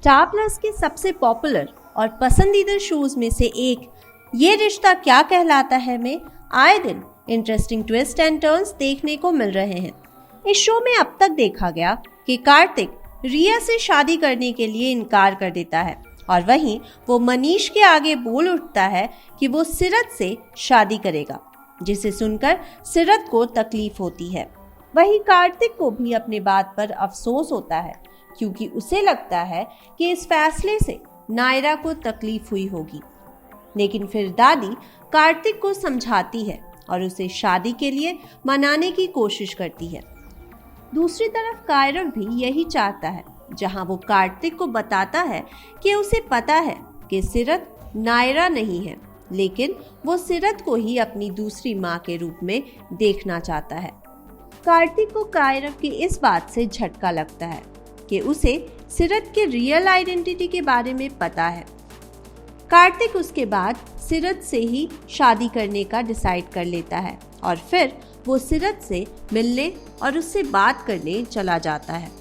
Star plus के सबसे popular और पसंदीदा शोज में से एक ये रिश्ता क्या कहलाता है में आए दिन इंटरेस्टिंग ट्विस्ट एंड टर्न्स देखने को मिल रहे हैं। इस शो में अब तक देखा गया कि कार्तिक रिया से शादी करने के लिए इनकार कर देता है और वहीं वो मनीष के आगे बोल उठता है कि वो सीरत से शादी करेगा, जिसे सुनकर सीरत को तकलीफ होती है। वहीं कार्तिक को भी अपने बात पर अफसोस होता है क्योंकि उसे लगता है कि इस फैसले से नायरा को तकलीफ हुई होगी। लेकिन फिर दादी कार्तिक को समझाती है और उसे शादी के लिए मनाने की कोशिश करती है। दूसरी तरफ कायरव भी यही चाहता है, जहां वो कार्तिक को बताता है कि उसे पता है कि सीरत नायरा नहीं है, लेकिन वो सीरत को ही अपनी दूसरी माँ के रूप में देखना चाहता है। कार्तिक को कायरव की इस बात से झटका लगता है कि उसे सीरत के रियल आइडेंटिटी के बारे में पता है। कार्तिक उसके बाद सीरत से ही शादी करने का डिसाइड कर लेता है और फिर वो सीरत से मिलने और उससे बात करने चला जाता है,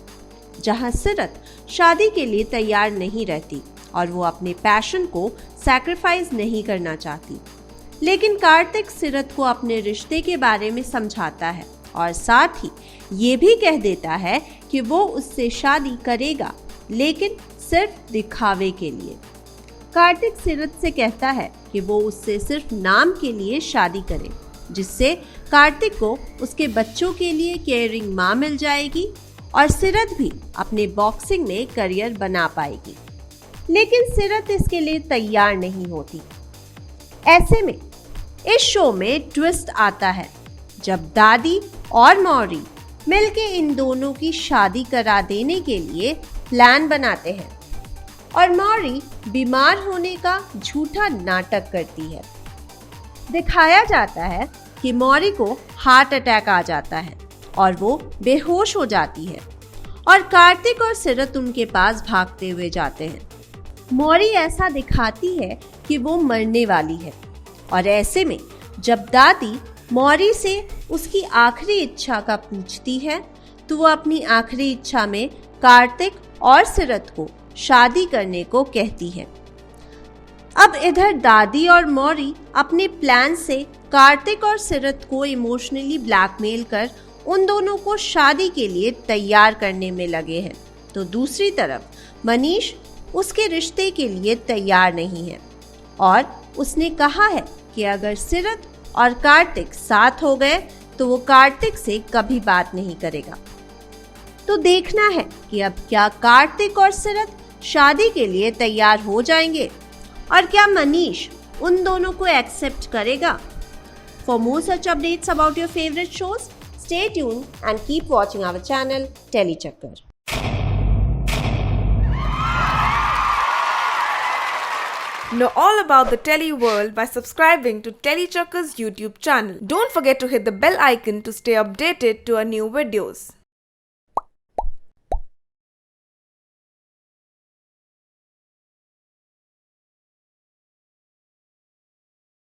जहां सीरत शादी के लिए तैयार नहीं रहती और वो अपने पैशन को सैक्रिफाइस नहीं करना चाहती। लेकिन कार्तिक सीरत को अपने रिश्ते के बारे में समझाता है और साथ ही ये भी कह देता है कि वो उससे शादी करेगा, लेकिन सिर्फ दिखावे के लिए। कार्तिक सीरत से कहता है कि वो उससे सिर्फ नाम के लिए शादी करे, जिससे कार्तिक को उसके बच्चों के लिए केयरिंग माँ मिल जाएगी और सीरत भी अपने बॉक्सिंग में करियर बना पाएगी। लेकिन सीरत इसके लिए तैयार नहीं होती। ऐसे में इस शो में ट्विस्ट आता है जब दादी और मौरी मिलके इन दोनों की शादी करा देने के लिए प्लान बनाते हैं और मौरी बीमार होने का झूठा नाटक करती है। दिखाया जाता है कि मौरी को हार्ट अटैक आ जाता है और वो बेहोश हो जाती है और कार्तिक और सीरत उनके पास भागते हुए जाते हैं। मौरी ऐसा दिखाती है कि वो मरने वाली है और ऐसे में जब दादी मौरी से उसकी आखिरी इच्छा का पूछती है तो वो अपनी आखिरी इच्छा में कार्तिक और सीरत को शादी करने को कहती है। अब इधर दादी और मौरी अपने प्लान से कार्तिक और सीरत को इमोशनली ब्लैकमेल कर उन दोनों को शादी के लिए तैयार करने में लगे हैं, तो दूसरी तरफ मनीष उसके रिश्ते के लिए तैयार नहीं है और उसने कहा है कि अगर सीरत और कार्तिक साथ हो गए तो वो कार्तिक से कभी बात नहीं करेगा। तो देखना है कि अब क्या कार्तिक और सीरत शादी के लिए तैयार हो जाएंगे और क्या मनीष उन दोनों को एक्सेप्ट करेगा। For more such updates about your favourite shows, stay tuned and keep watching our channel Tellychakkar. Know all about the Tele world by subscribing to Telechakkar's YouTube channel. Don't forget to hit the bell icon to stay updated to our new videos.